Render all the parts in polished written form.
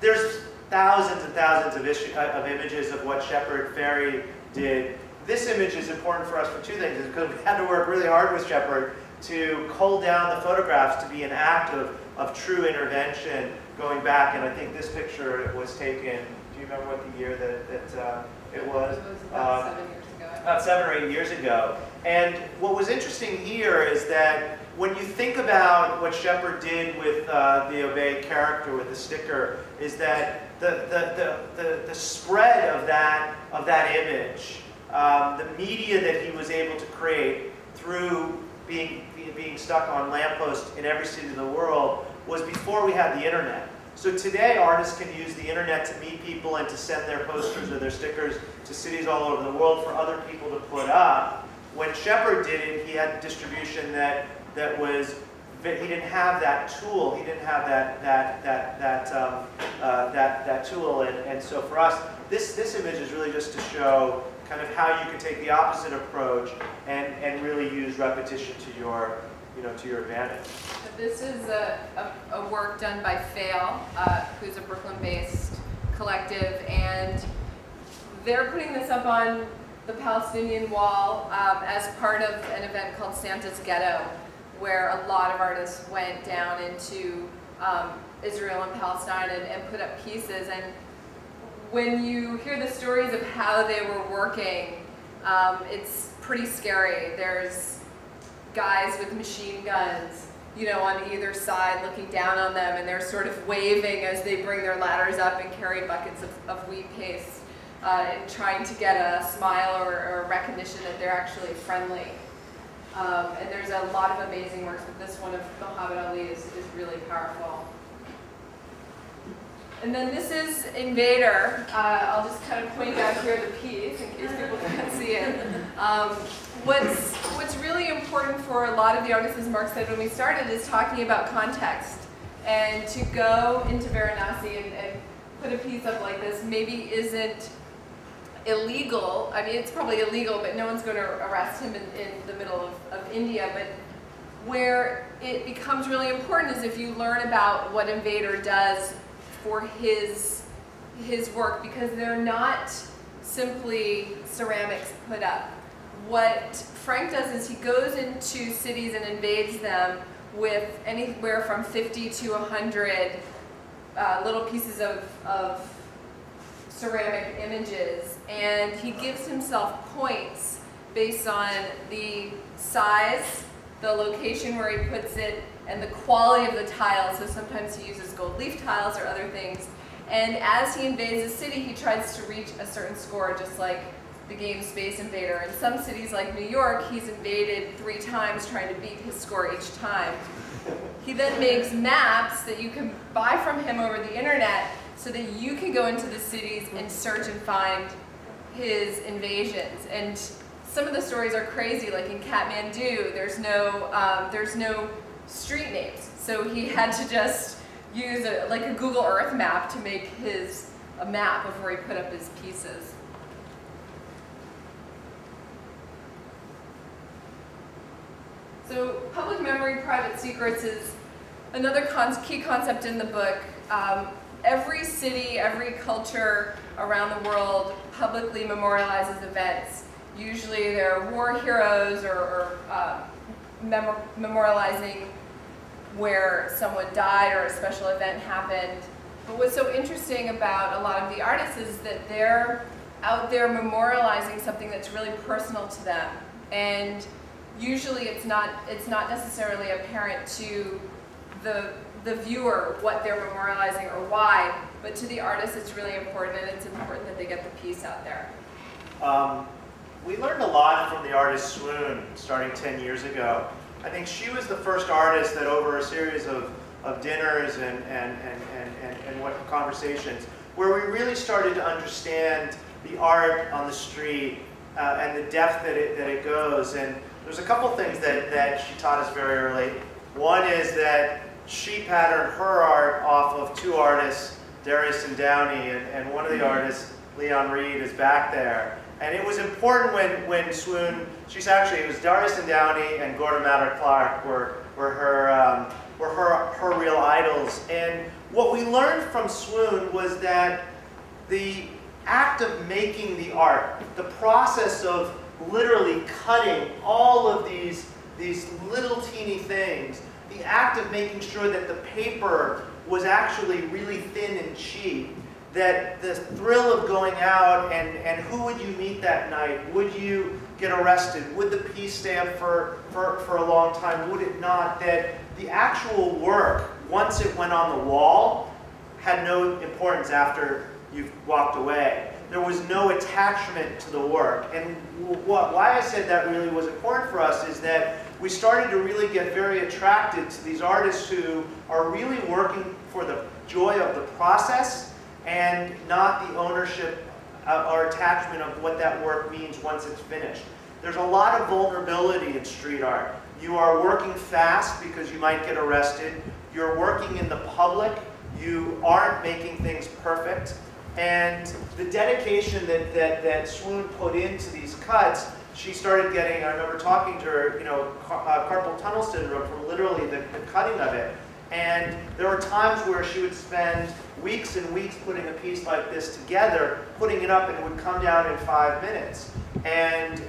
There's thousands and thousands of images of what Shepard Fairey did. This image is important for us for two things, because we had to work really hard with Shepard to cull down the photographs to be an act of true intervention going back, and I think this picture was taken, do you remember what the year that it was? It was about 7 years ago. About 7 or 8 years ago. And what was interesting here is that when you think about what Shepard did with the Obey character, with the sticker, is that the spread of that image, the media that he was able to create through being stuck on lampposts in every city of the world was before we had the internet. So today artists can use the internet to meet people and to send their posters or their stickers to cities all over the world for other people to put up. When Shepard did it, he had distribution that was, he didn't have that tool, he didn't have that tool, and so for us, this image is really just to show kind of how you can take the opposite approach and really use repetition to your, to your advantage. This is a work done by Fail, who's a Brooklyn-based collective, and they're putting this up on the Palestinian wall as part of an event called Santa's Ghetto, where a lot of artists went down into Israel and Palestine and put up pieces. And when you hear the stories of how they were working, it's pretty scary. There's guys with machine guns, on either side looking down on them, and they're sort of waving as they bring their ladders up and carry buckets of wheat paste and trying to get a smile or a recognition that they're actually friendly. And there's a lot of amazing works, but this one of Muhammad Ali is really powerful. And then this is Invader. I'll just kind of point out here the piece in case people can't see it. What's really important for a lot of the artists, as Marc said when we started, is talking about context. And to go into Varanasi and put a piece up like this maybe isn't illegal. I mean, it's probably illegal, but no one's going to arrest him in the middle of India. But where it becomes really important is if you learn about what Invader does for his work, because they're not simply ceramics put up. What Frank does is he goes into cities and invades them with anywhere from 50 to 100 little pieces of ceramic images, and he gives himself points based on the size, the location where he puts it, and the quality of the tiles. So sometimes he uses gold leaf tiles or other things. And as he invades a city, he tries to reach a certain score, just like the game Space Invader. In some cities like New York, he's invaded 3 times trying to beat his score each time. He then makes maps that you can buy from him over the internet so that you can go into the cities and search and find his invasions. And some of the stories are crazy, like in Kathmandu, there's no street names. So he had to just use like a Google Earth map to make a map before he put up his pieces. So public memory, private secrets is another key concept in the book. Every city, every culture around the world publicly memorializes events. Usually they're war heroes or memorializing where someone died or a special event happened. But what's so interesting about a lot of the artists is that they're out there memorializing something that's really personal to them. And usually it's not necessarily apparent to the viewer what they're memorializing or why, but to the artist it's really important, and it's important that they get the piece out there. We learned a lot from the artist Swoon starting 10 years ago. I think she was the first artist that over a series of dinners and conversations where we really started to understand the art on the street and the depth that it goes. And there's a couple things that she taught us very early. One is that she patterned her art off of 2 artists, Darius and Downey, and one of the artists, Leon Reed, is back there. And it was important when Swoon, it was Darius and Downey and Gordon Matter Clark were her real idols. And what we learned from Swoon was that the act of making the art, the process of literally cutting all of these little teeny things, the act of making sure that the paper was actually really thin and cheap, that the thrill of going out and who would you meet that night? Would you get arrested? Would the piece stay up for a long time? Would it not? That the actual work, once it went on the wall, had no importance after you've walked away. There was no attachment to the work. And why I said that really was important for us is that we started to really get very attracted to these artists who are really working for the joy of the process and not the ownership or attachment of what that work means once it's finished. There's a lot of vulnerability in street art. You are working fast because you might get arrested. You're working in the public. You aren't making things perfect. And the dedication that Swoon put into these cuts, she started getting, I remember talking to her, you know, carpal tunnel syndrome from literally the cutting of it. And there were times where she would spend weeks and weeks putting a piece like this together, putting it up, and it would come down in 5 minutes. And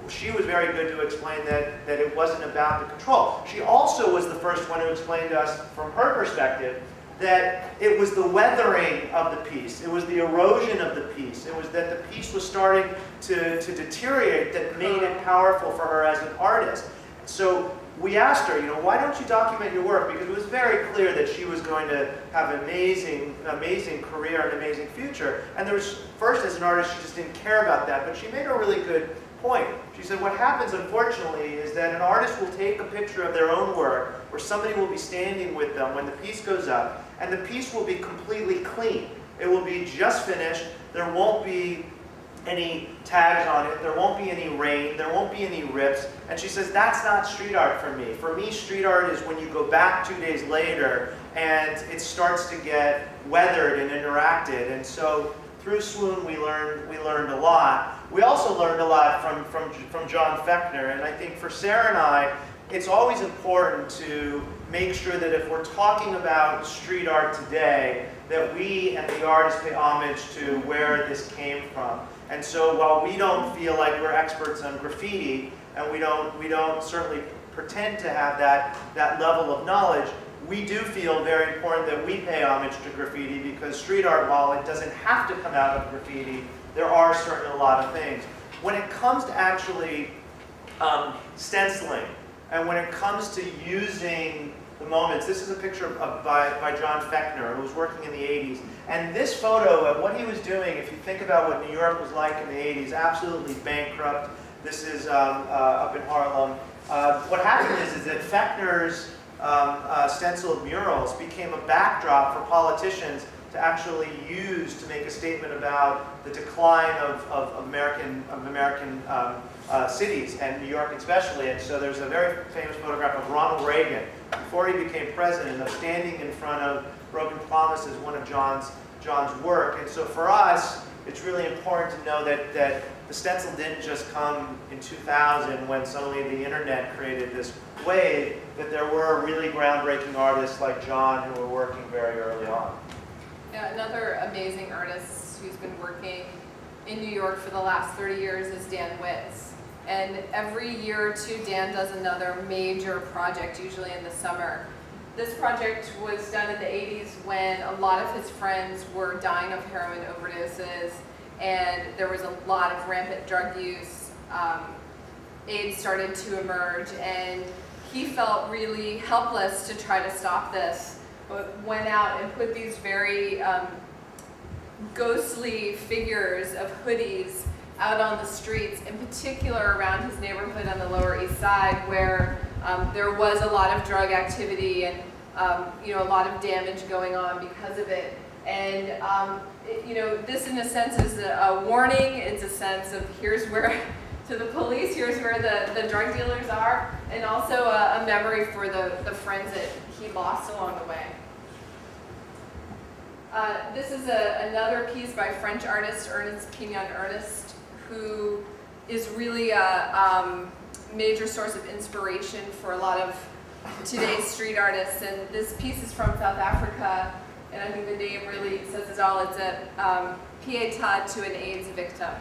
she was very good to explain that it wasn't about the control. She also was the first one to explain to us, from her perspective, that it was the weathering of the piece, it was the erosion of the piece, it was that the piece was starting to deteriorate that made it powerful for her as an artist. So we asked her, you know, why don't you document your work? Because it was very clear that she was going to have an amazing career and amazing future. And there was, first as an artist, she just didn't care about that, but she made a really good point. She said what happens, unfortunately, is that an artist will take a picture of their own work where somebody will be standing with them when the piece goes up, and the piece will be completely clean. It will be just finished. There won't be any tags on it. There won't be any rain. There won't be any rips. And she says, that's not street art for me. For me, street art is when you go back 2 days later and it starts to get weathered and interacted. And so through Swoon, we learned a lot. We also learned a lot from John Fechner. And I think for Sara and I, it's always important to make sure that if we're talking about street art today, that we and the artists pay homage to where this came from. And so while we don't feel like we're experts on graffiti, and we don't certainly pretend to have that level of knowledge, we do feel very important that we pay homage to graffiti, because street art, while it doesn't have to come out of graffiti, there are certainly a lot of things. When it comes to actually stenciling, and when it comes to using the moments, this is a picture by John Fechner, who was working in the 80s. And this photo of what he was doing, if you think about what New York was like in the 80s, absolutely bankrupt. This is up in Harlem. What happened is that Fechner's stenciled murals became a backdrop for politicians to actually use to make a statement about the decline of American cities, and New York especially. And so there's a very famous photograph of Ronald Reagan, before he became president, of standing in front of Broken Promises, one of John's work. And so for us, it's really important to know that the stencil didn't just come in 2000 when suddenly the internet created this wave, that there were really groundbreaking artists like John who were working very early on. Yeah, another amazing artist who's been working in New York for the last 30 years is Dan Witz. And every year or two, Dan does another major project, usually in the summer. This project was done in the 80s when a lot of his friends were dying of heroin overdoses, and there was a lot of rampant drug use. AIDS started to emerge, and he felt really helpless to try to stop this, but went out and put these very ghostly figures of hoodies out on the streets, in particular around his neighborhood on the Lower East Side, where there was a lot of drug activity and you know, a lot of damage going on because of it. And you know, this in a sense is a warning. It's a sense of here's where, to the police, here's where the drug dealers are, and also a memory for the friends that he lost along the way. This is another piece by French artist Ernest Pignon-Ernest, who is really a major source of inspiration for a lot of today's street artists. And this piece is from South Africa, And I think the name really says it all. It's a pietà to an AIDS victim.